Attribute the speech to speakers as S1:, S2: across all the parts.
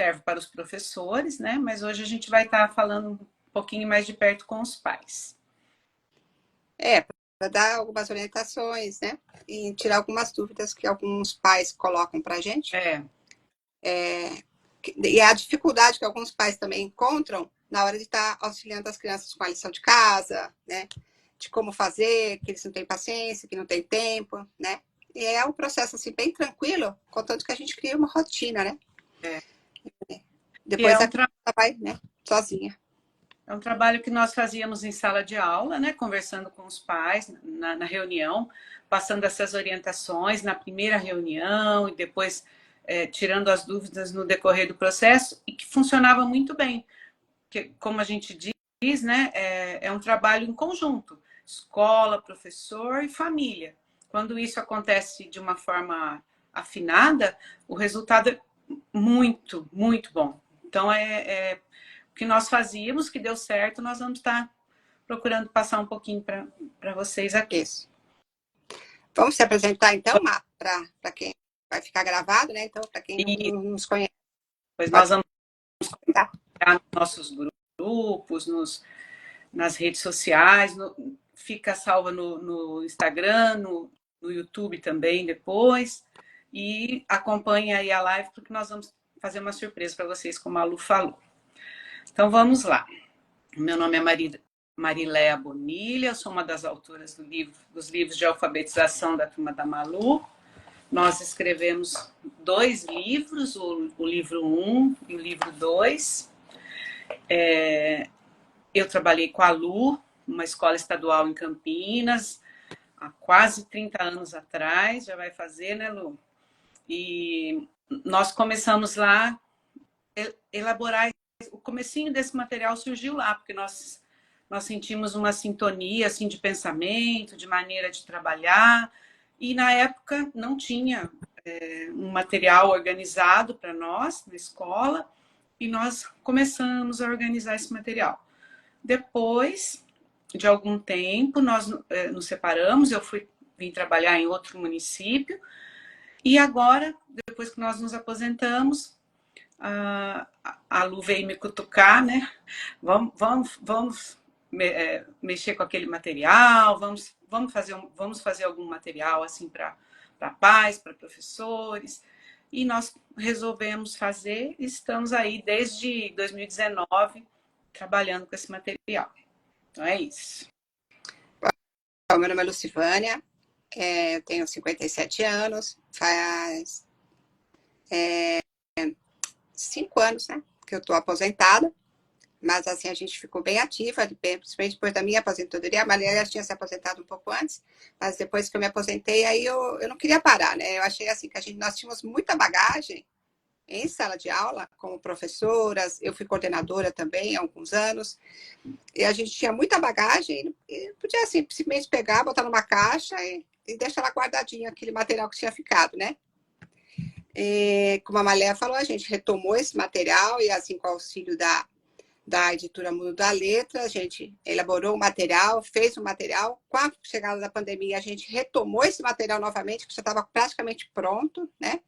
S1: serve para os professores, né? Mas hoje a gente vai estar falando um pouquinho mais de perto com os pais.
S2: Para dar algumas orientações, né? E tirar algumas dúvidas que alguns pais colocam para a gente. E a dificuldade que alguns pais também encontram na hora de estar auxiliando as crianças com a lição de casa, né? De como fazer, que eles não têm paciência, que não têm tempo, né? E é um processo assim bem tranquilo, contanto que a gente cria uma rotina, né? Depois a criança vai, né, sozinha.
S1: É um trabalho que nós fazíamos em sala de aula, né, conversando com os pais na reunião, passando essas orientações na primeira reunião e depois tirando as dúvidas no decorrer do processo, e que funcionava muito bem. Porque, como a gente diz, né, é um trabalho em conjunto, escola, professor e família. Quando isso acontece de uma forma afinada, o resultado é muito, muito bom. Então, o que nós fazíamos, que deu certo, nós vamos estar procurando passar um pouquinho para vocês aqui.
S2: Isso. Vamos se apresentar, então, para quem vai ficar gravado, né? Então, para quem não nos conhece.
S1: Pois nós vamos colocar nos nossos grupos, nas redes sociais, fica salva no Instagram, no YouTube também depois, e acompanhe aí a live, porque nós vamos fazer uma surpresa para vocês, como a Lu falou. Então, vamos lá. Meu nome é Mariléia Bonilha, eu sou uma das autoras dos livros de alfabetização da Turma da Malu. Nós escrevemos 2 livros, o livro 1 e o livro 2. Eu trabalhei com a Lu, uma escola estadual em Campinas, há quase 30 anos atrás, já vai fazer, né, Lu? E nós começamos lá a elaborar. O comecinho desse material surgiu lá, porque nós sentimos uma sintonia assim, de pensamento, de maneira de trabalhar, e na época não tinha um material organizado para nós na escola, e nós começamos a organizar esse material. Depois de algum tempo, nós nos separamos, eu vim trabalhar em outro município, e agora, depois que nós nos aposentamos, a Lu veio me cutucar, né? Vamos mexer com aquele material, vamos fazer algum material assim para pais, para professores. E nós resolvemos fazer, e estamos aí desde 2019 trabalhando com esse material. Então é isso.
S2: Meu nome é Lucivânia, eu tenho 57 anos, faz 5 anos, né, que eu estou aposentada, mas assim, a gente ficou bem ativa, principalmente depois da minha aposentadoria. A Maria já tinha se aposentado um pouco antes, mas depois que eu me aposentei, aí eu não queria parar, né? Eu achei assim que nós tínhamos muita bagagem em sala de aula, como professoras, eu fui coordenadora também há alguns anos, e a gente tinha muita bagagem, e podia assim, simplesmente pegar, botar numa caixa e deixar lá guardadinho aquele material que tinha ficado, né? E, como a Maléia falou, a gente retomou esse material, e assim, com o auxílio da editora Mundo da Letra, a gente elaborou o material, fez o material. Com a chegada da pandemia, a gente retomou esse material novamente, que já estava praticamente pronto, né?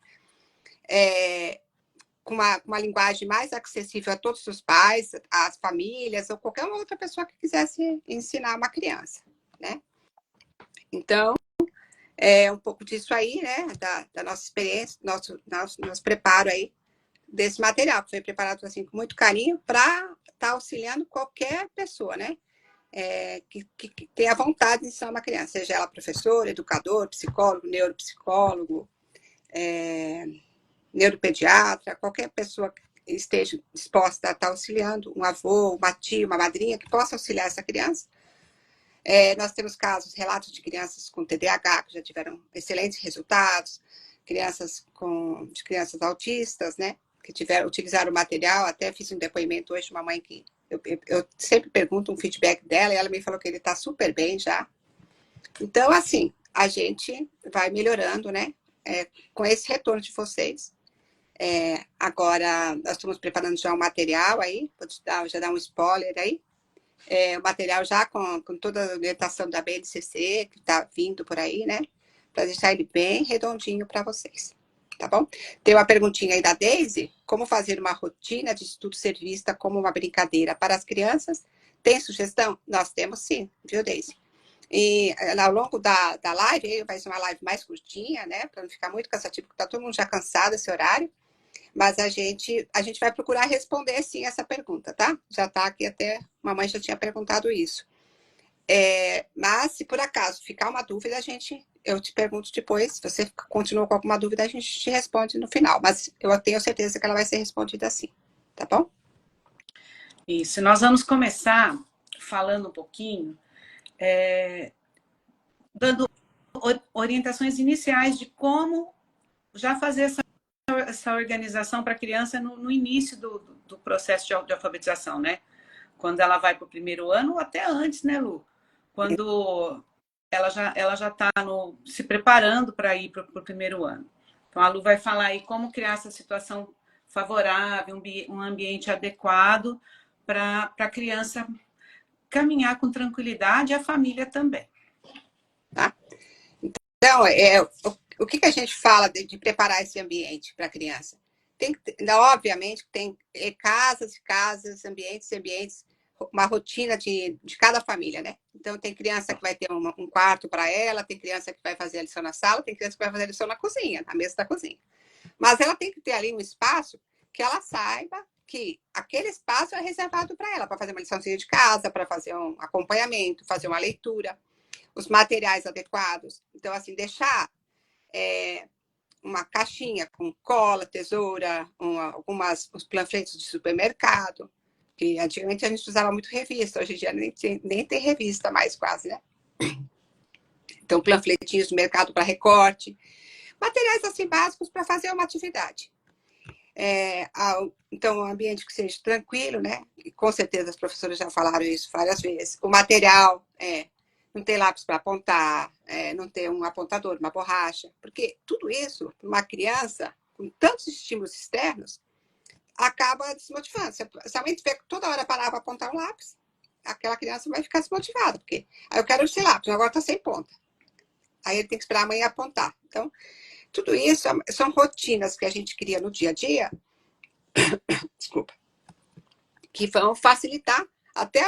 S2: Com uma linguagem mais acessível a todos os pais, às famílias, ou qualquer outra pessoa que quisesse ensinar uma criança, né? Então, é um pouco disso aí, né? Da nossa experiência, nosso preparo aí desse material, que foi preparado assim, com muito carinho para estar auxiliando qualquer pessoa, né? Que tenha vontade de ensinar uma criança, seja ela professor, educador, psicólogo, neuropsicólogo, neuropediatra, qualquer pessoa que esteja disposta a estar auxiliando, um avô, uma tia, uma madrinha, que possa auxiliar essa criança. Nós temos casos, relatos de crianças com TDAH, que já tiveram excelentes resultados, crianças autistas, né, que utilizaram o material. Até fiz um depoimento hoje de uma mãe que eu sempre pergunto um feedback dela, e ela me falou que ele está super bem já. Então, assim, a gente vai melhorando, né, com esse retorno de vocês. Agora, nós estamos preparando já um material aí, vou já dar um spoiler aí, o material já com toda a orientação da BNCC, que está vindo por aí, né, para deixar ele bem redondinho para vocês, tá bom? Tem uma perguntinha aí da Daisy. Como fazer uma rotina de estudo ser vista como uma brincadeira para as crianças? Tem sugestão? Nós temos sim, viu, Daisy? E ao longo da live, vai ser uma live mais curtinha, né? Para não ficar muito cansativo, porque tá todo mundo já cansado esse horário. Mas a gente vai procurar responder sim essa pergunta, tá? Já tá aqui até, mamãe já tinha perguntado isso. Mas se por acaso ficar uma dúvida, eu te pergunto depois. Se você continuou com alguma dúvida, a gente te responde no final. Mas eu tenho certeza que ela vai ser respondida assim, tá bom?
S1: Isso, nós vamos começar falando um pouquinho, dando orientações iniciais de como já fazer essa organização para a criança no início do processo de alfabetização, né? Quando ela vai para o primeiro ano, ou até antes, né, Lu? Quando ela já está se preparando para ir para o primeiro ano. Então, a Lu vai falar aí como criar essa situação favorável, um ambiente adequado para a criança caminhar com tranquilidade e a família também.
S2: Tá? Então, o que a gente fala de preparar esse ambiente para a criança? Obviamente, tem casas e casas, ambientes e ambientes, uma rotina de cada família, né? Então, tem criança que vai ter um quarto para ela, tem criança que vai fazer a lição na sala, tem criança que vai fazer a lição na cozinha, na mesa da cozinha. Mas ela tem que ter ali um espaço que ela saiba que aquele espaço é reservado para ela, para fazer uma liçãozinha de casa, para fazer um acompanhamento, fazer uma leitura, os materiais adequados. Então, assim, deixar uma caixinha com cola, tesoura, os panfletos de supermercado, que antigamente a gente usava muito revista, hoje em dia nem tem revista mais quase, né? Então, panfletinhos do mercado para recorte, materiais assim básicos para fazer uma atividade. Então, um ambiente que seja tranquilo, né? E com certeza as professoras já falaram isso várias vezes. O material, não ter lápis para apontar, não ter um apontador, uma borracha, porque tudo isso, para uma criança, com tantos estímulos externos, acaba desmotivando. Se a mãe tiver toda hora parar para apontar um lápis, aquela criança vai ficar desmotivada, porque aí eu quero esse lápis, agora está sem ponta. Aí ele tem que esperar a mãe apontar. Então, tudo isso são rotinas que a gente cria no dia a dia, desculpa, que vão facilitar até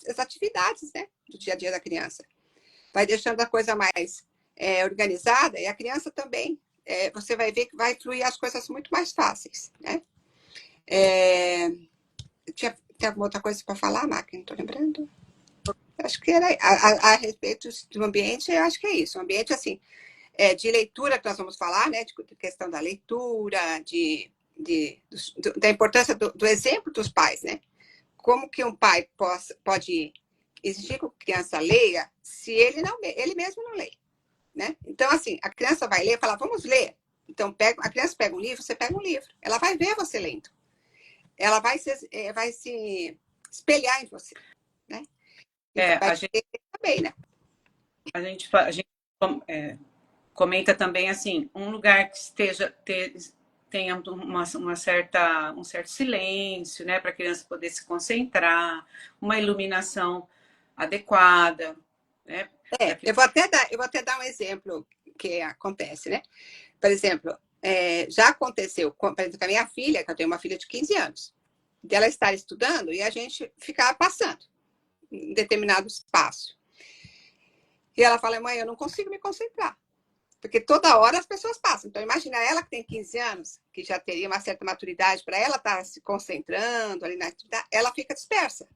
S2: as atividades, né, do dia a dia da criança. Vai deixando a coisa mais organizada e a criança também, você vai ver que vai fluir as coisas muito mais fáceis, né? Tem alguma outra coisa para falar, Mac? Não estou lembrando. Acho que era a respeito do ambiente, eu acho que é isso. Um ambiente, assim, de leitura que nós vamos falar, né? De questão da leitura, da importância do exemplo dos pais, né? Como que um pai pode exigir que a criança leia se ele mesmo não lê, né? Então, assim, a criança vai ler e fala, vamos ler. Então, a criança pega um livro, você pega um livro. Ela vai ver você lendo. Ela vai se espelhar em você, né?
S1: A gente
S2: também, né?
S1: A gente comenta também assim, um lugar que tenha um certo silêncio, né, para a criança poder se concentrar, uma iluminação adequada, né?
S2: Eu vou até dar um exemplo que acontece, né? Por exemplo, já aconteceu por exemplo, com a minha filha, que eu tenho uma filha de 15 anos, dela estar estudando e a gente ficar passando em determinado espaço. E ela fala, mãe, eu não consigo me concentrar. Porque toda hora as pessoas passam. Então, imagina ela que tem 15 anos, que já teria uma certa maturidade para ela estar se concentrando ali na atividade, ela fica dispersa.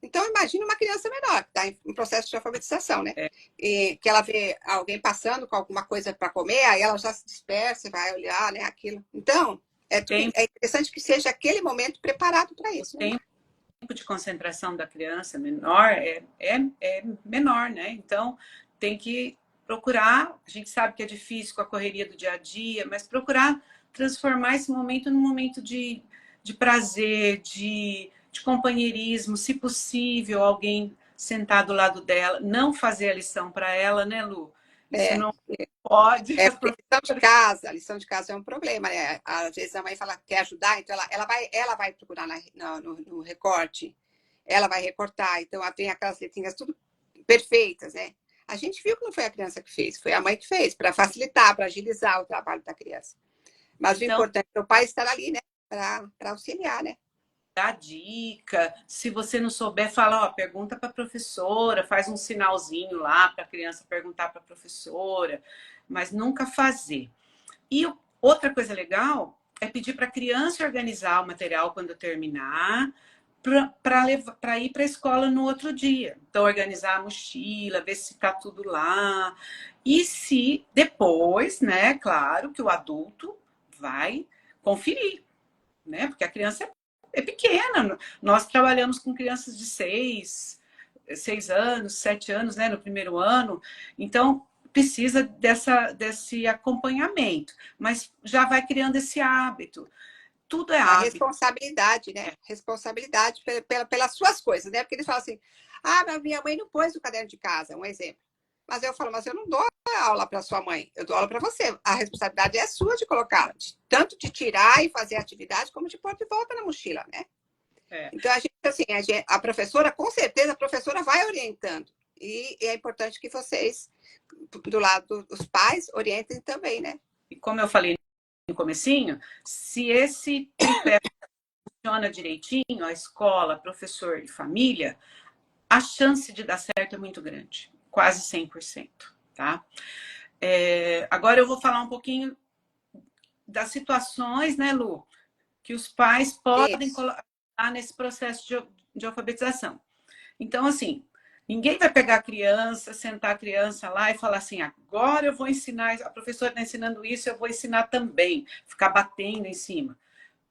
S2: Então, imagina uma criança menor, que está em processo de alfabetização, né? E que ela vê alguém passando com alguma coisa para comer, aí ela já se dispersa, vai olhar, né, aquilo. Então, é interessante que seja aquele momento preparado para isso. Né?
S1: O tempo de concentração da criança menor é menor, né? Então, tem que procurar, a gente sabe que é difícil com a correria do dia a dia, mas procurar transformar esse momento num momento de prazer, de companheirismo, se possível, alguém sentar do lado dela, não fazer a lição para ela, né, Lu? Isso não pode.
S2: Porque a lição de casa é um problema, né? Às vezes a mãe fala que quer ajudar, então ela vai procurar no recorte, ela vai recortar, então tem aquelas letrinhas tudo perfeitas, né? A gente viu que não foi a criança que fez, foi a mãe que fez, para facilitar, para agilizar o trabalho da criança. Mas o
S1: Então,
S2: importante é o pai estar ali, né? Para auxiliar, né?
S1: dá dica. Se você não souber, fala, ó, pergunta para a professora, faz um sinalzinho lá para a criança perguntar para a professora, mas nunca fazer. E outra coisa legal é pedir para a criança organizar o material quando terminar, para ir para a escola no outro dia. Então, organizar a mochila, ver se está tudo lá. E se depois, né, claro que o adulto vai conferir, né? Porque a criança é pequena. Nós trabalhamos com crianças de 6 anos, 7 anos, né, no primeiro ano. Então, precisa desse acompanhamento, mas já vai criando esse hábito. Tudo é
S2: A
S1: hábito.
S2: responsabilidade, né? Responsabilidade pelas suas coisas, né? Porque eles falam assim, ah, mas minha mãe não pôs o caderno de casa, um exemplo. Mas eu falo, mas eu não dou aula para sua mãe, eu dou aula para você. A responsabilidade é sua de colocar, tanto de tirar e fazer a atividade, como de pôr de volta na mochila, né?
S1: É.
S2: Então, a gente, assim, a professora, com certeza, a professora vai orientando. E é importante que vocês, do lado dos pais, orientem também, né?
S1: E como eu falei no comecinho, se esse tripé funciona direitinho, a escola, professor e família, a chance de dar certo é muito grande, quase 100%, tá? Agora eu vou falar um pouquinho das situações, né, Lu, que os pais podem
S2: Isso.
S1: colocar nesse processo de alfabetização. Então, assim, ninguém vai pegar a criança, sentar a criança lá e falar assim, agora eu vou ensinar, a professora está ensinando isso, eu vou ensinar também, ficar batendo em cima.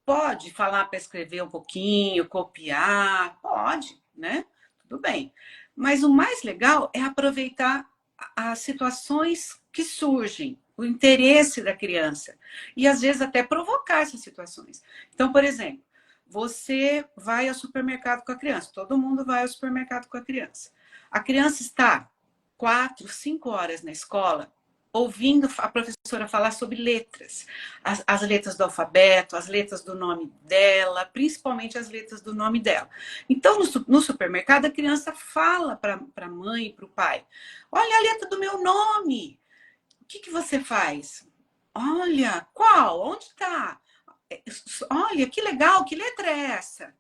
S1: Pode falar para escrever um pouquinho, copiar, pode, né? Tudo bem. Mas o mais legal é aproveitar as situações que surgem, o interesse da criança. E às vezes até provocar essas situações. Então, por exemplo, você vai ao supermercado com a criança, todo mundo vai ao supermercado com a criança. A criança está 4, 5 horas na escola, ouvindo a professora falar sobre letras, as letras do alfabeto, as letras do nome dela, principalmente as letras do nome dela. Então, no supermercado, a criança fala para a mãe e para o pai: olha a letra do meu nome, o que você faz? Olha, qual? Onde está? Olha, que legal, que letra é essa?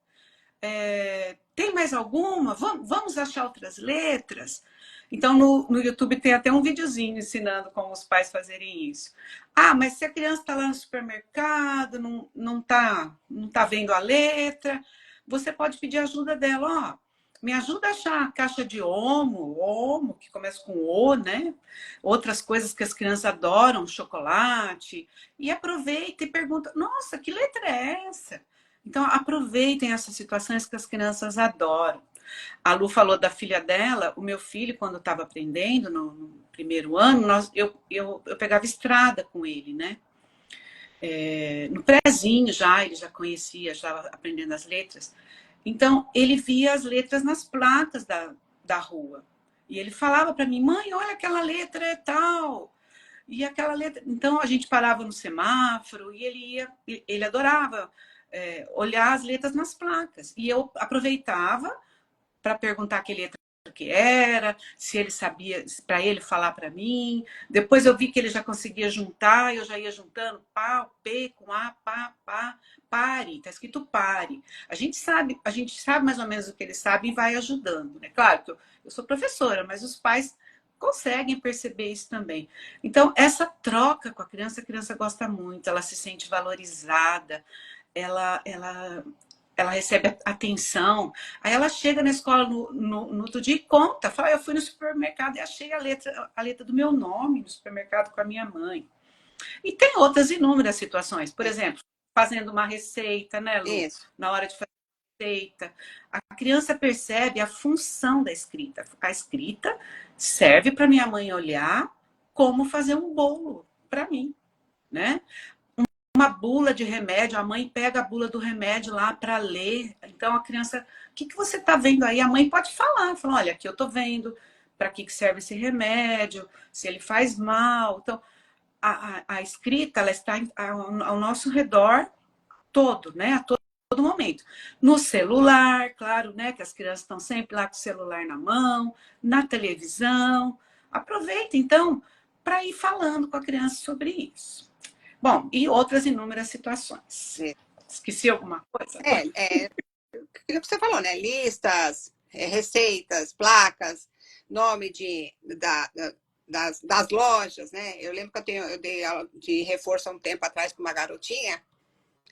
S1: Tem mais alguma? Vamos achar outras letras? Então, no YouTube tem até um videozinho ensinando como os pais fazerem isso. Ah, mas se a criança está lá no supermercado, não tá vendo a letra, você pode pedir ajuda dela. Ó, me ajuda a achar a caixa de Omo, que começa com O, né? Outras coisas que as crianças adoram, chocolate. E aproveita e pergunta, nossa, que letra é essa? Então, aproveitem essas situações que as crianças adoram. A Lu falou da filha dela. O meu filho, quando estava aprendendo no primeiro ano, eu pegava estrada com ele, né? No prézinho já, ele já conhecia, já aprendendo as letras. Então, ele via as letras nas placas da rua. E ele falava para mim, mãe, olha aquela letra é tal. E aquela letra. Então, a gente parava no semáforo e ele adorava olhar as letras nas placas. E eu aproveitava para perguntar que letra que era, se ele sabia, para ele falar para mim. Depois eu vi que ele já conseguia juntar, eu já ia juntando pá, P com A, pá, pá, pare, está escrito pare. A gente sabe mais ou menos o que ele sabe e vai ajudando, né? Claro que eu sou professora, mas os pais conseguem perceber isso também. Então, essa troca com a criança gosta muito, ela se sente valorizada, ela recebe atenção. Aí ela chega na escola no outro dia e conta, fala, eu fui no supermercado e achei a letra do meu nome no supermercado com a minha mãe. E tem outras inúmeras situações. Por exemplo, fazendo uma receita, né, Lu?
S2: Isso.
S1: Na hora de fazer a receita, a criança percebe a função da escrita. A escrita serve para minha mãe olhar como fazer um bolo para mim, né? Uma bula de remédio, a mãe pega a bula do remédio lá para ler. Então a criança, o que você está vendo aí? A mãe pode falar, olha, aqui eu estou vendo para que serve esse remédio, se ele faz mal. Então a escrita ela está ao nosso redor todo, né? A todo momento. No celular, claro, né? Que as crianças estão sempre lá com o celular na mão, na televisão. Aproveita então para ir falando com a criança sobre isso. Bom, e outras inúmeras situações.
S2: É.
S1: Esqueci alguma coisa?
S2: Aquilo que você falou, né? Listas, receitas, placas, nome das lojas, né? Eu lembro que eu dei aula de reforço há um tempo atrás para uma garotinha,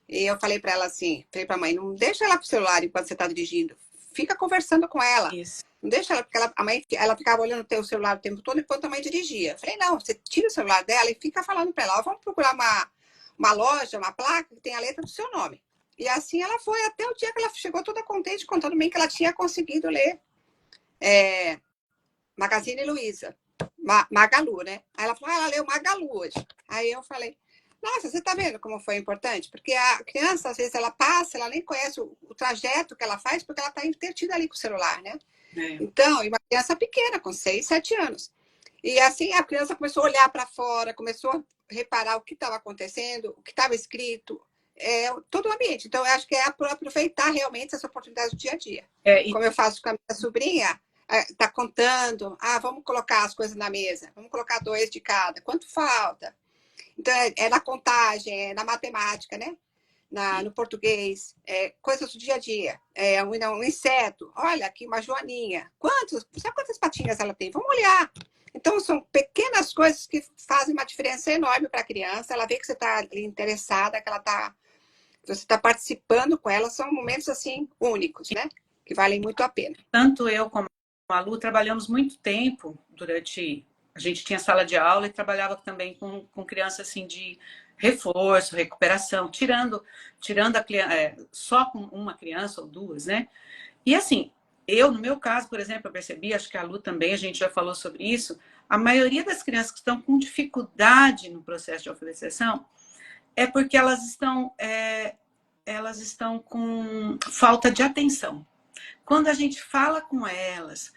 S2: e eu falei para ela assim, falei para a mãe, não deixa ela com o celular enquanto você está dirigindo, fica conversando com ela.
S1: Isso.
S2: Não deixa ela, porque a mãe ela ficava olhando o teu celular o tempo todo enquanto a mãe dirigia. Eu falei, não, você tira o celular dela e fica falando para ela, vamos procurar uma loja, uma placa que tem a letra do seu nome. E assim ela foi até o dia que ela chegou toda contente, contando bem que ela tinha conseguido ler Magazine Luiza, Magalu, né? Aí ela falou, ela leu Magalu hoje. Aí eu falei, nossa, você tá vendo como foi importante? Porque a criança, às vezes, ela passa, ela nem conhece o trajeto que ela faz, porque ela tá entretida ali com o celular, né? Então, e uma criança pequena, com 6, 7 anos. E assim a criança começou a olhar para fora, começou a reparar o que estava acontecendo, o que estava escrito, todo o ambiente. Então, eu acho que é aproveitar realmente essa oportunidade do dia a dia. Como eu faço com a minha sobrinha, está contando, vamos colocar as coisas na mesa, vamos colocar 2 de cada, quanto falta? Então, é na contagem, é na matemática, né? No português, coisas do dia a dia. Um inseto, olha aqui uma joaninha. Sabe quantas patinhas ela tem? Vamos olhar. Então, são pequenas coisas que fazem uma diferença enorme para a criança. Ela vê que você está interessada, que você está participando com ela. São momentos, assim, únicos, né? Que valem muito a pena.
S1: Tanto eu como a Lu trabalhamos muito tempo durante... A gente tinha sala de aula e trabalhava também com criança, assim, de reforço, recuperação, tirando a criança, só com uma criança ou 2, né? E assim, no meu caso, por exemplo, eu percebi, acho que a Lu também, a gente já falou sobre isso, a maioria das crianças que estão com dificuldade no processo de alfabetização é porque elas estão com falta de atenção. Quando a gente fala com elas,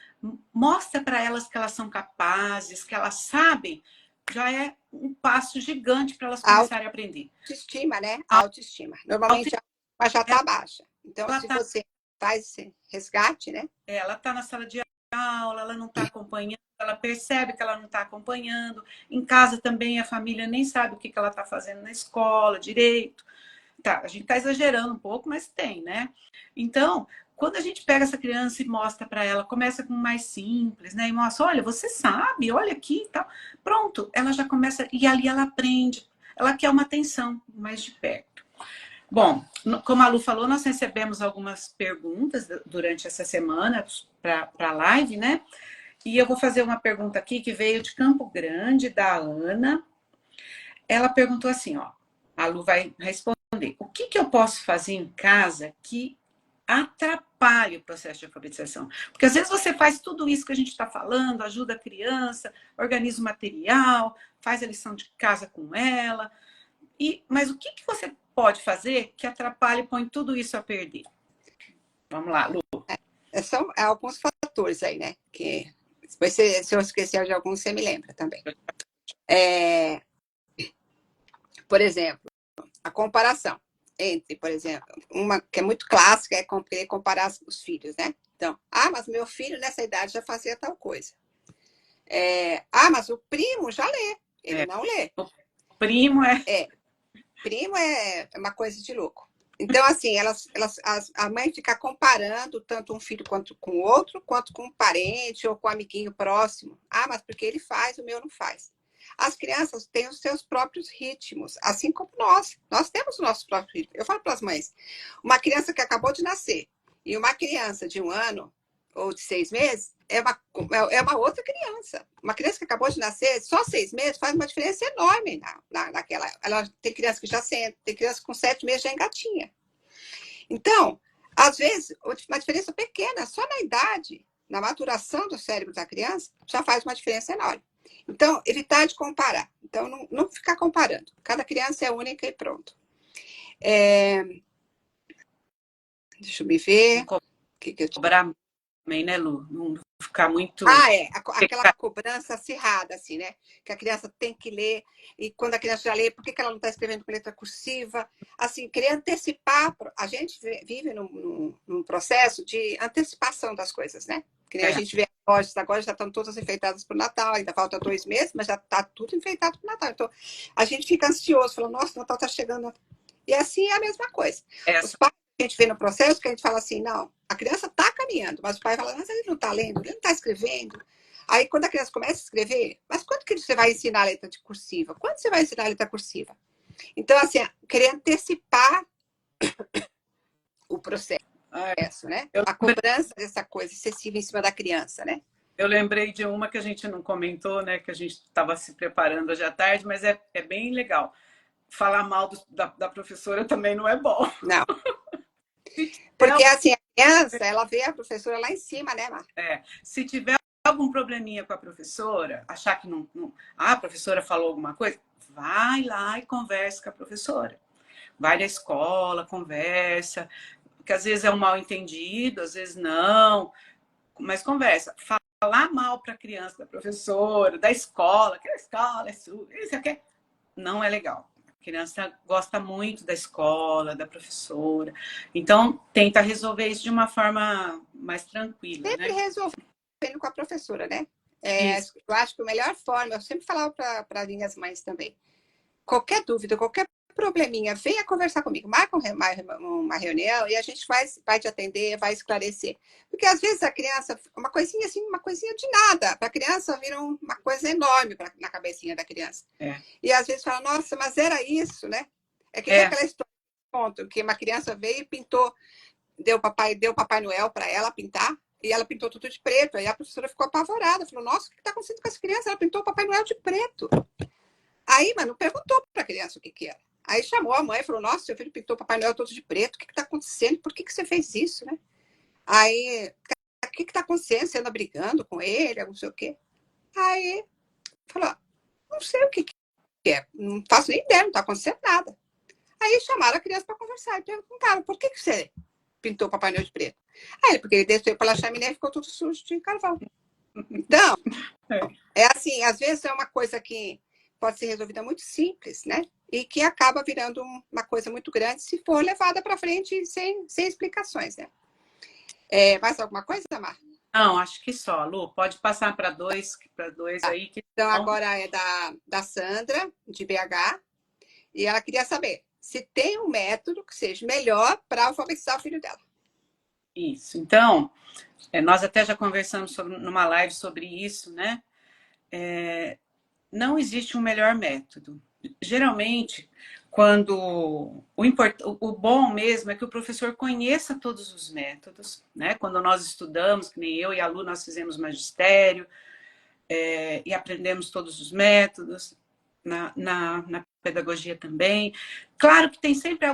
S1: mostra para elas que elas são capazes, que elas sabem, já é um passo gigante para elas começarem a aprender.
S2: Autoestima, né? Autoestima. Normalmente ela já está baixa. Então, se você faz esse resgate, né?
S1: Ela está na sala de aula, ela não está acompanhando, ela percebe que ela não está acompanhando. Em casa também a família nem sabe o que ela está fazendo na escola direito. Tá, a gente está exagerando um pouco, mas tem, né? Então, quando a gente pega essa criança e mostra para ela, começa com o mais simples, né? E mostra, olha, você sabe, olha aqui e tal. Pronto, ela já começa, e ali ela aprende. Ela quer uma atenção mais de perto. Bom, como a Lu falou, nós recebemos algumas perguntas durante essa semana para a live, né? E eu vou fazer uma pergunta aqui que veio de Campo Grande, da Ana. Ela perguntou assim, ó, a Lu vai responder. O que eu posso fazer em casa que atrapalhe o processo de alfabetização? Porque às vezes você faz tudo isso que a gente está falando, ajuda a criança, organiza o material, faz a lição de casa com ela. Mas o que você pode fazer que atrapalhe e põe tudo isso a perder? Vamos lá, Lu.
S2: São alguns fatores aí, né? Que depois, se eu esquecer de alguns, você me lembra também. Por exemplo, a comparação entre, por exemplo, uma que é muito clássica é querer comparar os filhos, né? Então, mas meu filho nessa idade já fazia tal coisa. Mas o primo já lê, ele não lê.
S1: O primo
S2: Primo é uma coisa de louco. Então, assim, a mãe fica comparando tanto um filho quanto com o outro, quanto com um parente ou com um amiguinho próximo. Mas porque ele faz, o meu não faz. As crianças têm os seus próprios ritmos, assim como nós. Nós temos o nosso próprio ritmo. Eu falo para as mães, uma criança que acabou de nascer e uma criança de 1 ano ou de 6 meses é uma outra criança. Uma criança que acabou de nascer, só 6 meses, faz uma diferença enorme naquela. Ela tem criança que já senta, tem criança com 7 meses já engatinha. Então, às vezes, uma diferença pequena, só na idade, na maturação do cérebro da criança, já faz uma diferença enorme. Então, evitar de comparar. Então, não ficar comparando. Cada criança é única e pronto. Deixa eu me ver.
S1: Cobrar também, né, Lu? Não ficar muito...
S2: Aquela cobrança acirrada, assim, né? Que a criança tem que ler, e quando a criança já lê, por que ela não está escrevendo com letra cursiva? Assim, querer antecipar. A gente vive num processo de antecipação das coisas, né? Que nem a gente vê as lojas agora, já estão todas enfeitadas para o Natal, ainda falta 2 meses, mas já está tudo enfeitado para o Natal. Então, a gente fica ansioso, fala, nossa, o Natal está chegando. E assim é a mesma coisa. Os pais, a gente vê no processo que a gente fala assim, não, a criança está caminhando, mas o pai fala, mas ele não está lendo, ele não está escrevendo. Aí, quando a criança começa a escrever, mas quando que você vai ensinar a letra de cursiva? Quando você vai ensinar a letra cursiva? Então, assim, querer antecipar o processo, né? A cobrança dessa coisa excessiva em cima da criança, né?
S1: Eu lembrei de uma que a gente não comentou, né? Que a gente estava se preparando hoje à tarde, mas é bem legal. Falar mal da professora também não é bom.
S2: Não. Porque, assim, a criança, ela vê a professora lá em cima, né, Mar?
S1: Se tiver algum probleminha com a professora, achar que a professora falou alguma coisa, vai lá e conversa com a professora. Vai na escola, conversa, que às vezes é um mal entendido, às vezes não, mas conversa. Falar mal para a criança, da professora, da escola, que a escola é sua, isso aqui não é legal. A criança gosta muito da escola, da professora. Então, tenta resolver isso de uma forma mais tranquila,
S2: sempre,
S1: né?
S2: resolvendo com a professora, né?
S1: Isso.
S2: Eu acho que a melhor forma, eu sempre falava para minhas mães também, qualquer dúvida, qualquer probleminha, venha conversar comigo, marca uma reunião e a gente vai te atender, vai esclarecer. Porque às vezes a criança, uma coisinha assim, uma coisinha de nada, para a criança vira uma coisa enorme na cabecinha da criança. E às vezes fala, nossa, mas era isso, né? É que nem aquela história que uma criança veio e pintou, deu Papai Noel para ela pintar, e ela pintou tudo de preto. Aí a professora ficou apavorada, falou, nossa, o que está acontecendo com essa criança? Ela pintou o Papai Noel de preto. Aí, mano, perguntou para a criança o que era. Aí chamou a mãe e falou, nossa, seu filho pintou o Papai Noel todo de preto, o que está acontecendo? Por que você fez isso, né? Aí, o que está acontecendo? Você anda brigando com ele, não sei o quê. Aí, falou, não sei o que é, não faço nem ideia, não está acontecendo nada. Aí chamaram a criança para conversar e perguntaram, por que você pintou o Papai Noel de preto? Aí, porque ele desceu pela chaminé e ficou tudo sujo de carvão. Então, é assim, às vezes é uma coisa que pode ser resolvida muito simples, né? E que acaba virando uma coisa muito grande se for levada para frente sem explicações, né? Mais alguma coisa, Mar?
S1: Não, acho que só. Lu, pode passar para dois aí.
S2: Então, agora é da Sandra, de BH, e ela queria saber se tem um método que seja melhor para alfabetizar o filho dela.
S1: Isso. Então, nós até já conversamos numa live sobre isso, né? Não existe um melhor método. Geralmente, quando o bom mesmo é que o professor conheça todos os métodos, né? Quando nós estudamos, que nem eu e a Lu, nós fizemos magistério e aprendemos todos os métodos, na pedagogia também. Claro que tem sempre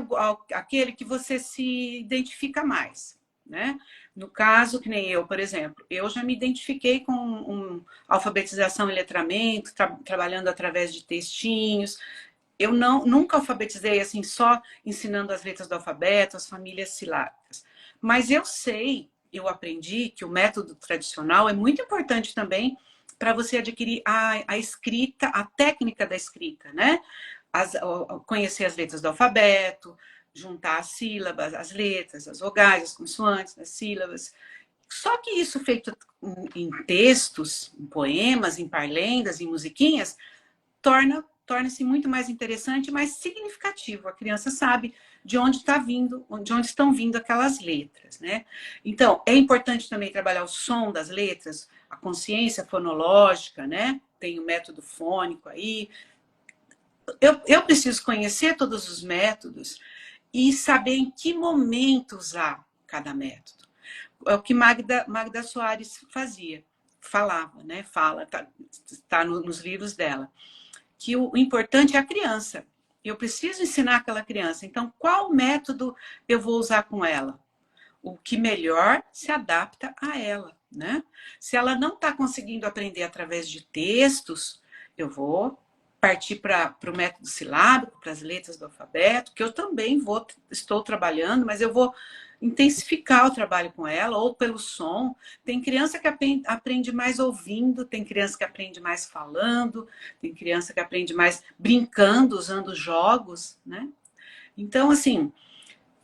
S1: aquele que você se identifica mais, né? No caso, que nem eu, por exemplo, eu já me identifiquei com alfabetização e letramento, trabalhando através de textinhos. Eu nunca alfabetizei assim, só ensinando as letras do alfabeto, as famílias silábicas. Mas eu aprendi que o método tradicional é muito importante também para você adquirir a escrita, a técnica da escrita, né? Conhecer as letras do alfabeto, juntar as sílabas, as letras, as vogais, as consoantes, as sílabas. Só que isso feito em textos, em poemas, em parlendas, em musiquinhas, torna-se muito mais interessante e mais significativo. A criança sabe de onde estão vindo aquelas letras, né? Então, é importante também trabalhar o som das letras, a consciência fonológica, né? Tem o método fônico aí. Eu preciso conhecer todos os métodos e saber em que momento usar cada método. É o que Magda Soares falava, né? Tá nos livros dela. Que o importante é a criança. Eu preciso ensinar aquela criança. Então, qual método eu vou usar com ela? O que melhor se adapta a ela, né? Se ela não está conseguindo aprender através de textos, eu vou partir para o método silábico, para as letras do alfabeto, que eu também estou trabalhando, mas eu vou intensificar o trabalho com ela, ou pelo som. Tem criança que aprende mais ouvindo, tem criança que aprende mais falando, tem criança que aprende mais brincando, usando jogos, né? Então, assim,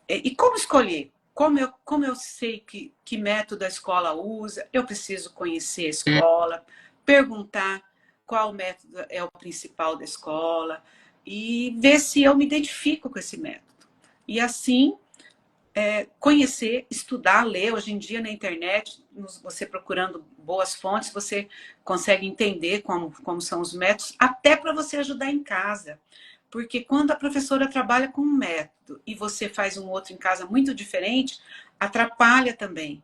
S1: e como escolher? como eu sei que método a escola usa, eu preciso conhecer a escola, perguntar qual método é o principal da escola e ver se eu me identifico com esse método. E assim, conhecer, estudar, ler. Hoje em dia na internet, você procurando boas fontes, você consegue entender como são os métodos, até para você ajudar em casa. Porque quando a professora trabalha com um método e você faz um outro em casa muito diferente, atrapalha também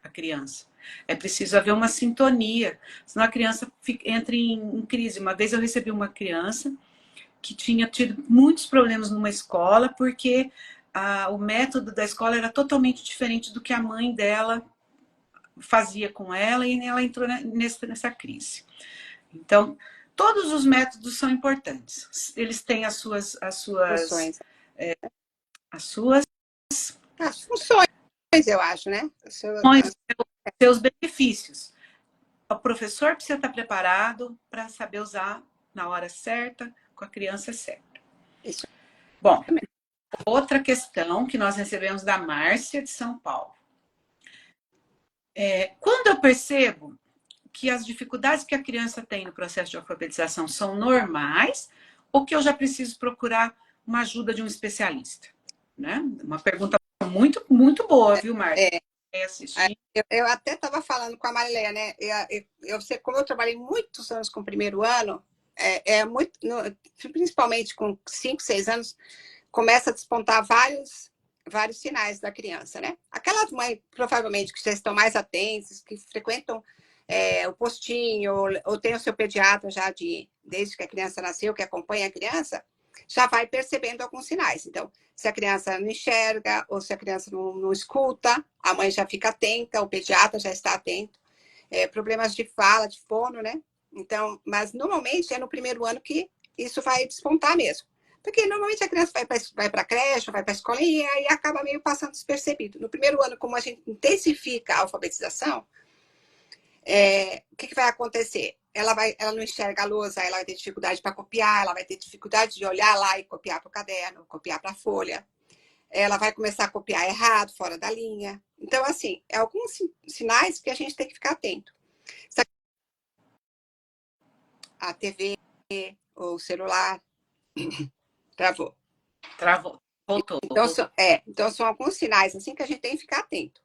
S1: a criança. É preciso haver uma sintonia, senão a criança entra em crise. Uma vez eu recebi uma criança que tinha tido muitos problemas numa escola porque o método da escola era totalmente diferente do que a mãe dela fazia com ela e ela entrou nessa crise. Então, todos os métodos são importantes. Eles têm as suas
S2: Funções.
S1: as suas
S2: As funções, eu acho, né?
S1: seus benefícios. O professor precisa estar preparado para saber usar na hora certa, com a criança certa.
S2: Isso.
S1: Bom, outra questão que nós recebemos da Márcia de São Paulo. Quando eu percebo que as dificuldades que a criança tem no processo de alfabetização são normais, ou que eu já preciso procurar uma ajuda de um especialista? Né? Uma pergunta muito, muito boa, viu, Márcia?
S2: Eu até estava falando com a Marileia, né? Como eu trabalhei muitos anos com o primeiro ano, principalmente com 5, 6 anos, começa a despontar vários sinais da criança, né? Aquelas mães, provavelmente, que já estão mais atentas, que frequentam o postinho, ou tem o seu pediatra já desde que a criança nasceu, que acompanha a criança, já vai percebendo alguns sinais. Então, se a criança não enxerga, ou se a criança não escuta, a mãe já fica atenta, o pediatra já está atento. Problemas de fala, de fono, né? Então, mas normalmente é no primeiro ano que isso vai despontar mesmo. Porque normalmente a criança vai para a creche, vai para a escolinha e acaba meio passando despercebido. No primeiro ano, como a gente intensifica a alfabetização, o que vai acontecer? Ela não enxerga a lousa, ela vai ter dificuldade para copiar, ela vai ter dificuldade de olhar lá e copiar para o caderno, copiar para a folha. Ela vai começar a copiar errado, fora da linha. Então, assim, alguns sinais que a gente tem que ficar atento. A TV ou o celular travou.
S1: Voltou.
S2: Então, são alguns sinais assim que a gente tem que ficar atento.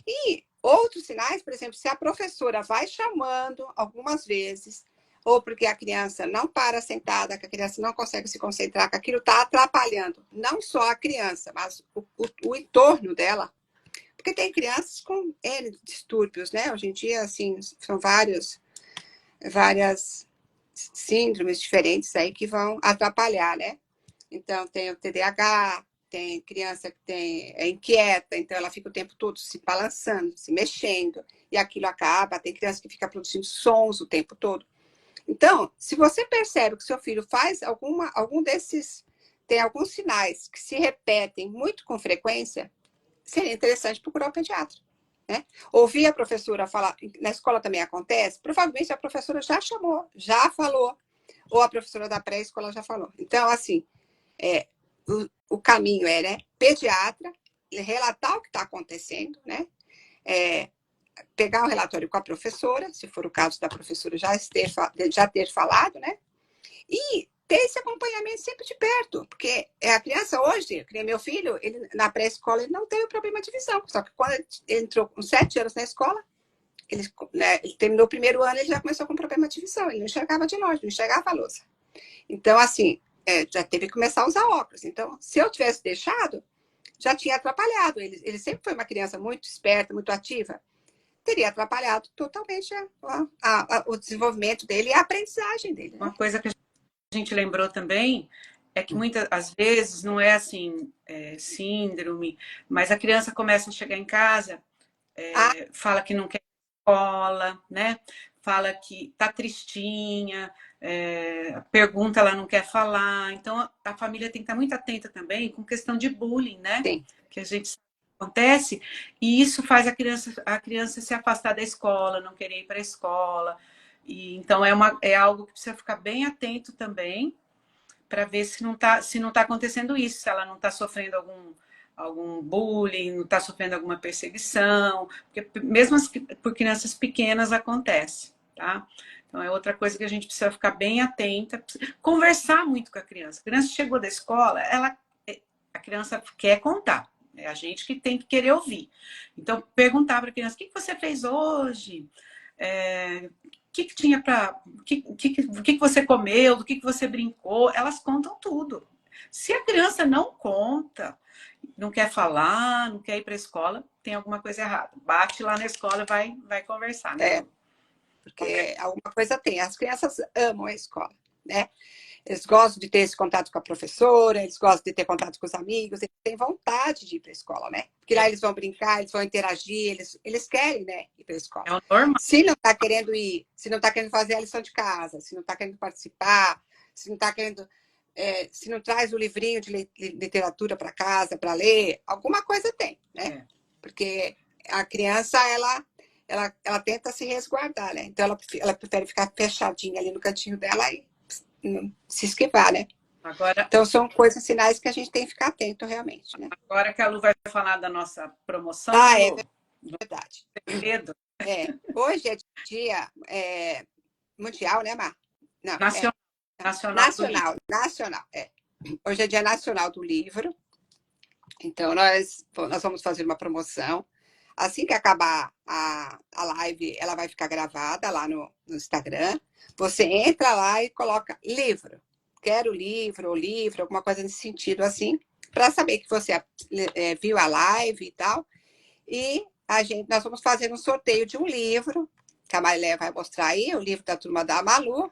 S2: E outros sinais, por exemplo, se a professora vai chamando algumas vezes, ou porque a criança não para sentada, que a criança não consegue se concentrar, que aquilo está atrapalhando não só a criança, mas o entorno dela. Porque tem crianças com N distúrbios, né? Hoje em dia, assim, são várias síndromes diferentes aí que vão atrapalhar, né? Então, tem o TDAH, tem criança que é inquieta, então ela fica o tempo todo se balançando, se mexendo, e aquilo acaba. Tem criança que fica produzindo sons o tempo todo. Então, se você percebe que seu filho faz algum desses, tem alguns sinais que se repetem muito com frequência, seria interessante procurar o pediatra. Né? Ouvir a professora falar, na escola também acontece, provavelmente a professora já chamou, já falou, ou a professora da pré-escola já falou. Então, assim, o caminho né? Pediatra, relatar o que está acontecendo, né? Pegar um relatório com a professora, se for o caso da professora já ter falado, né? E ter esse acompanhamento sempre de perto, porque a criança hoje, que nem meu filho, ele, na pré-escola, ele não teve problema de visão, só que quando ele entrou com 7 anos na escola, ele terminou o primeiro ano, ele já começou com problema de visão, ele não enxergava de longe, não enxergava a lousa. Então, assim, já teve que começar a usar óculos. Então, se eu tivesse deixado, já tinha atrapalhado. Ele sempre foi uma criança muito esperta, muito ativa. Teria atrapalhado totalmente o desenvolvimento dele e a aprendizagem dele. Né?
S1: Uma coisa que a gente lembrou também é que muitas às vezes não é assim, síndrome, mas a criança começa a chegar em casa, fala que não quer escola, né? Fala que tá tristinha, pergunta, ela não quer falar. Então, a família tem que estar muito atenta também com questão de bullying, né?
S2: Sim.
S1: Que a gente sabe que acontece, e isso faz a criança se afastar da escola, não querer ir para a escola. E, então, é algo que precisa ficar bem atento também, para ver se não tá acontecendo isso, se ela não está sofrendo algum bullying, não está sofrendo alguma perseguição, porque mesmo por crianças pequenas acontece, tá? Então é outra coisa que a gente precisa ficar bem atenta, conversar muito com a criança. A criança chegou da escola, a criança quer contar, é a gente que tem que querer ouvir. Então perguntar para a criança: o que você fez hoje? O que tinha para... O que você comeu? Do que você brincou? Elas contam tudo. Se a criança não conta, não quer falar, não quer ir para a escola, tem alguma coisa errada. Bate lá na escola e vai conversar, né?
S2: Porque alguma coisa tem. As crianças amam a escola, né? Eles gostam de ter esse contato com a professora, eles gostam de ter contato com os amigos, eles têm vontade de ir para a escola, né? Porque lá eles vão brincar, eles vão interagir, eles querem, né, ir para a escola.
S1: É o normal.
S2: Se não está querendo ir, se não está querendo fazer a lição de casa, se não está querendo participar, se não está querendo... se não traz o livrinho de literatura para casa para ler, alguma coisa tem, né? Porque a criança, ela tenta se resguardar, né? Então ela prefere ficar fechadinha ali no cantinho dela e se esquivar, né?
S1: Agora,
S2: então são coisas, sinais que a gente tem que ficar atento realmente, né?
S1: Agora que a Lu vai falar da nossa promoção,
S2: é
S1: Lu,
S2: verdade.
S1: Hoje
S2: é dia mundial, né, Mar? Não,
S1: nacional.
S2: Nacional. Hoje é dia nacional do livro. Então nós vamos fazer uma promoção. Assim que acabar a live, ela vai ficar gravada lá no Instagram. Você entra lá e coloca livro. Quero livro, ou livro, alguma coisa nesse sentido assim, para saber que você viu a live e tal. E nós vamos fazer um sorteio de um livro, que a Marilé vai mostrar aí, o livro da Turma da Malu,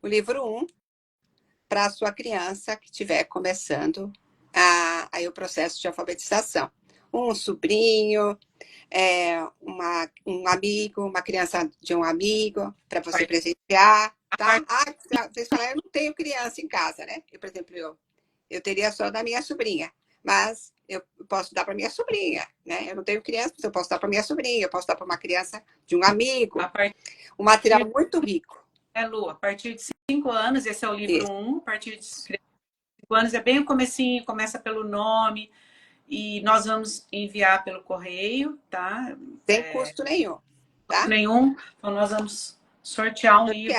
S2: o livro 1, para a sua criança que estiver começando aí o processo de alfabetização. Um sobrinho, um amigo, uma criança de um amigo, para você presentear, tá? Vocês falaram, eu não tenho criança em casa, né? Por exemplo, eu teria só da minha sobrinha, mas eu posso dar para minha sobrinha, né? Eu não tenho criança, mas eu posso dar para minha sobrinha, eu posso dar para uma criança de um amigo. Um material muito rico.
S1: Lu, a partir de 5 anos, esse é o livro 1, a partir de 5 anos é bem o comecinho, começa pelo nome, e nós vamos enviar pelo correio, tá?
S2: Sem custo nenhum. Tá?
S1: Custo nenhum. Então nós vamos sortear um livro.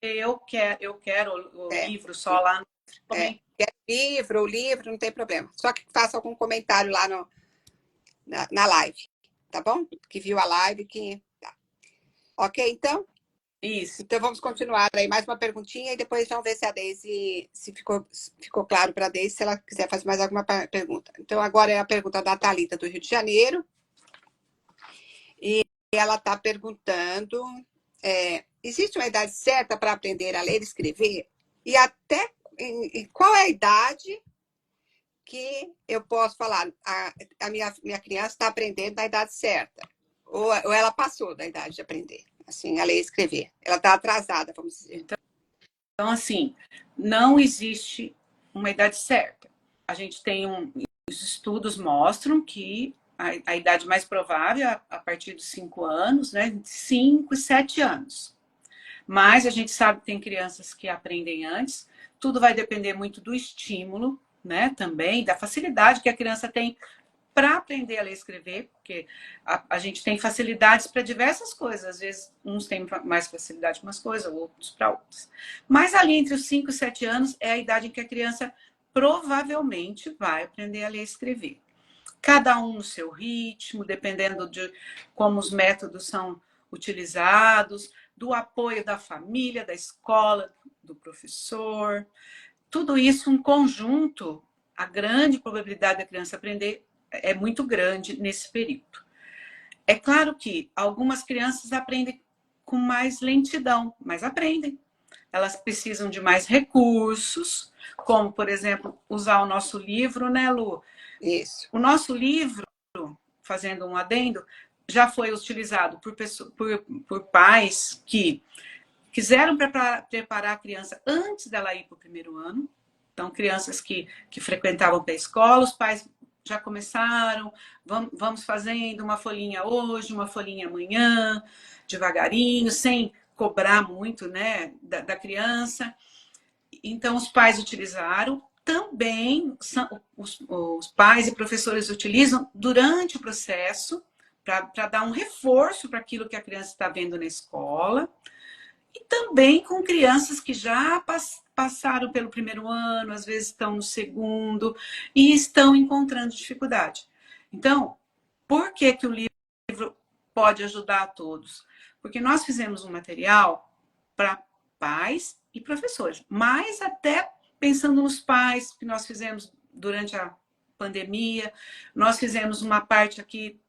S1: Eu quero o livro só lá no
S2: comentário. Quer livro, não tem problema. Só que faça algum comentário lá na live, tá bom? Que viu a live, tá. Ok, então?
S1: Isso.
S2: Então vamos continuar aí. Mais uma perguntinha e depois vamos ver se a Deise, se ficou claro para a Deise, se ela quiser fazer mais alguma pergunta. Então agora é a pergunta da Thalita, do Rio de Janeiro. E ela está perguntando, existe uma idade certa para aprender a ler e escrever? E até qual é a idade que eu posso falar, a minha criança está aprendendo na idade certa? Ou ela passou da idade de aprender, assim, a ler e escrever? Ela está atrasada, vamos dizer.
S1: Então, assim, não existe uma idade certa. A gente tem os estudos mostram que a idade mais provável é a partir dos 5 anos, né? 5 e 7 anos. Mas a gente sabe que tem crianças que aprendem antes. Tudo vai depender muito do estímulo, né? Também, da facilidade que a criança tem para aprender a ler e escrever, porque a gente tem facilidades para diversas coisas. Às vezes, uns têm mais facilidade para umas coisas, outros para outras. Mas ali entre os 5 e 7 anos é a idade em que a criança provavelmente vai aprender a ler e escrever. Cada um no seu ritmo, dependendo de como os métodos são utilizados, do apoio da família, da escola, do professor. Tudo isso, um conjunto, a grande probabilidade da criança aprender é muito grande nesse período. É claro que algumas crianças aprendem com mais lentidão, mas aprendem. Elas precisam de mais recursos, como, por exemplo, usar o nosso livro, né, Lu?
S2: Isso.
S1: O nosso livro, fazendo um adendo, já foi utilizado por pais que quiseram preparar a criança antes dela ir para o primeiro ano. Então, crianças que frequentavam a escola, os pais já começaram, vamos fazendo uma folhinha hoje, uma folhinha amanhã, devagarinho, sem cobrar muito, né, da criança. Então, os pais utilizaram. também os pais e professores utilizam durante o processo para dar um reforço para aquilo que a criança está vendo na escola. E também com crianças que já passaram pelo primeiro ano, às vezes estão no segundo e estão encontrando dificuldade. Então, por que que o livro pode ajudar a todos? Porque nós fizemos um material para pais e professores, mas até pensando nos pais, que nós fizemos durante a pandemia, nós fizemos uma parte aqui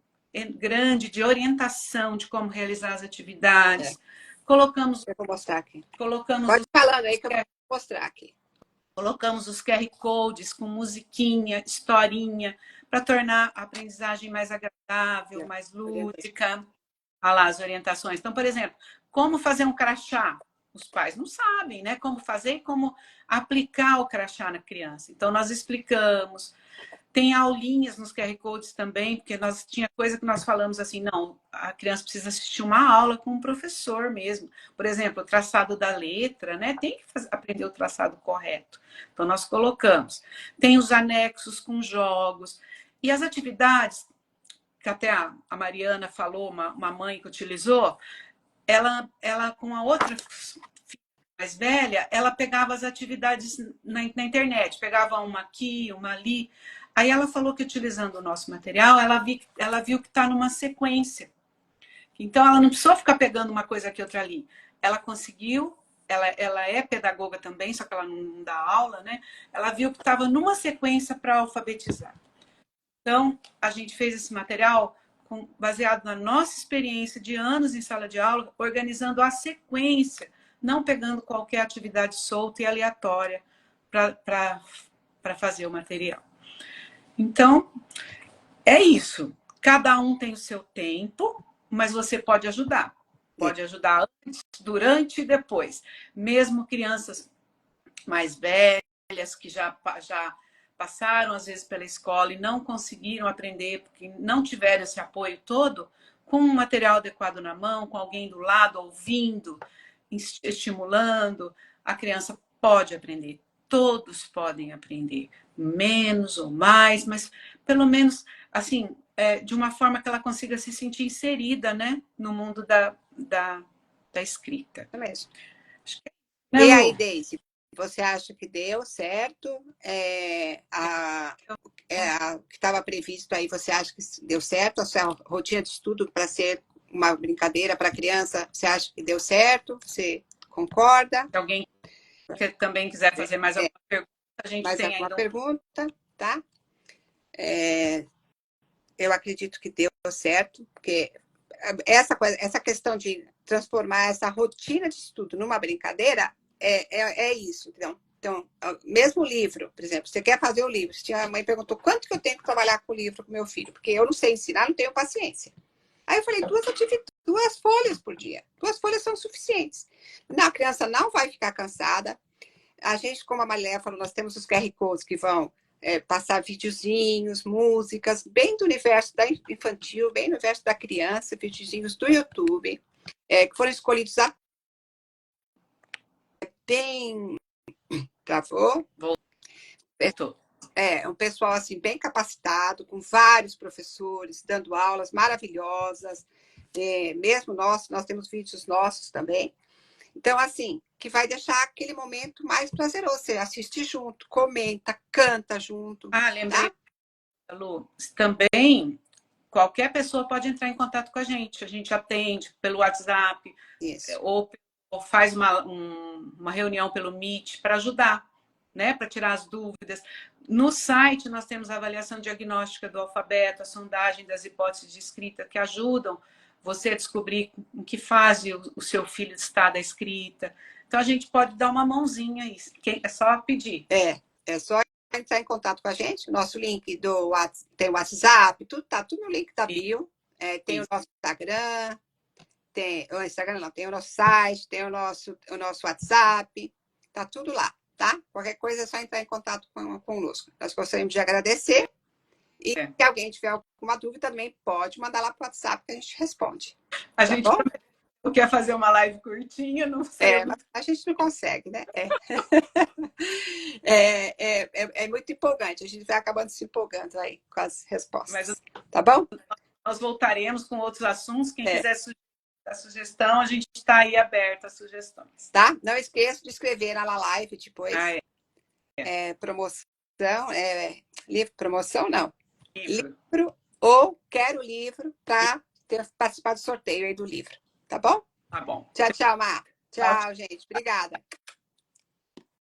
S1: grande de orientação de como realizar as atividades. Colocamos,
S2: eu vou mostrar aqui.
S1: colocamos
S2: Pode falando aí que eu vou mostrar aqui.
S1: Colocamos os QR Codes com musiquinha, historinha, para tornar a aprendizagem mais agradável, mais lúdica. Olha lá as orientações. Então, por exemplo, como fazer um crachá? Os pais não sabem, né? Como fazer e como aplicar o crachá na criança. Então, nós explicamos. Tem aulinhas nos QR Codes também, porque nós tinha coisa que nós falamos assim, não, a criança precisa assistir uma aula com um professor mesmo. Por exemplo, o traçado da letra, né? Tem que aprender o traçado correto. Então, nós colocamos. Tem os anexos com jogos. E as atividades, que até a Mariana falou, uma mãe que utilizou, ela com a outra mais velha, ela pegava as atividades na internet, pegava uma aqui, uma ali. Aí ela falou que utilizando o nosso material, ela viu que está numa sequência. Então ela não precisou ficar pegando uma coisa aqui, outra ali. Ela conseguiu, ela é pedagoga também, só que ela não dá aula, né? Ela viu que estava numa sequência para alfabetizar. Então, a gente fez esse material baseado na nossa experiência de anos em sala de aula, organizando a sequência, não pegando qualquer atividade solta e aleatória para fazer o material. Então, é isso. Cada um tem o seu tempo, mas você pode ajudar. Pode ajudar antes, durante e depois. Mesmo crianças mais velhas, que já passaram, às vezes, pela escola e não conseguiram aprender, porque não tiveram esse apoio todo, com um material adequado na mão, com alguém do lado, ouvindo, estimulando, a criança pode aprender. Todos podem aprender, menos ou mais, mas pelo menos, assim, de uma forma que ela consiga se sentir inserida, né, no mundo da escrita.
S2: É mesmo.
S1: Acho que
S2: E aí, Deise, você acha que deu certo? O que estava previsto aí, você acha que deu certo? A sua rotina de estudo para ser uma brincadeira para a criança, você acha que deu certo? Você concorda?
S1: Se alguém também quiser fazer mais alguma pergunta, a gente
S2: mais
S1: tem
S2: alguma
S1: ainda
S2: pergunta, tá? Eu acredito que deu certo, porque essa questão de transformar essa rotina de estudo numa brincadeira é isso. Então, mesmo o livro, por exemplo, você quer fazer o livro, a mãe perguntou quanto que eu tenho que trabalhar com o livro com meu filho, porque eu não sei ensinar, não tenho paciência. Aí eu falei, 2 folhas por dia. 2 folhas são suficientes. Não, a criança não vai ficar cansada. A gente, como a Maria falou, nós temos os QR Codes que vão passar videozinhos, músicas, bem do universo da infantil, bem do universo da criança, videozinhos do YouTube, que foram escolhidos bem... Travou?
S1: Voltou.
S2: Um pessoal assim bem capacitado, com vários professores, dando aulas maravilhosas. Mesmo nós temos vídeos nossos também. Então, assim, que vai deixar aquele momento mais prazeroso. Você assiste junto, comenta, canta junto.
S1: Lembrei,
S2: tá?
S1: Lu, também qualquer pessoa pode entrar em contato com a gente. A gente atende pelo WhatsApp, ou faz uma reunião pelo Meet para ajudar, né? Para tirar as dúvidas. No site, nós temos a avaliação diagnóstica do alfabeto, a sondagem das hipóteses de escrita, que ajudam você a descobrir em que fase o seu filho está da escrita. Então, a gente pode dar uma mãozinha aí. É só pedir.
S2: É só entrar em contato com a gente. Nosso link tem o WhatsApp, tá tudo no link da bio. Tem o nosso Instagram, tem o nosso site, tem o nosso WhatsApp. Tá tudo lá, tá? Qualquer coisa é só entrar em contato conosco. Nós gostaríamos de agradecer. E se alguém tiver alguma dúvida, também pode mandar lá para o WhatsApp que a gente responde.
S1: A gente quer fazer uma live curtinha, não sei.
S2: Mas a gente não consegue, né? É muito empolgante, a gente vai acabando se empolgando aí com as
S1: Mas
S2: respostas. Tá bom?
S1: nós voltaremos com outros assuntos. Quem quiser a sugestão, a gente está aí aberto a sugestões.
S2: Tá? Não esqueça de escrever na live depois. Promoção, livro, promoção não. Livro ou quero livro para participar do sorteio aí do livro. Tá bom?
S1: Tá bom.
S2: Tchau, tchau, Mar. Tchau, gente. Obrigada.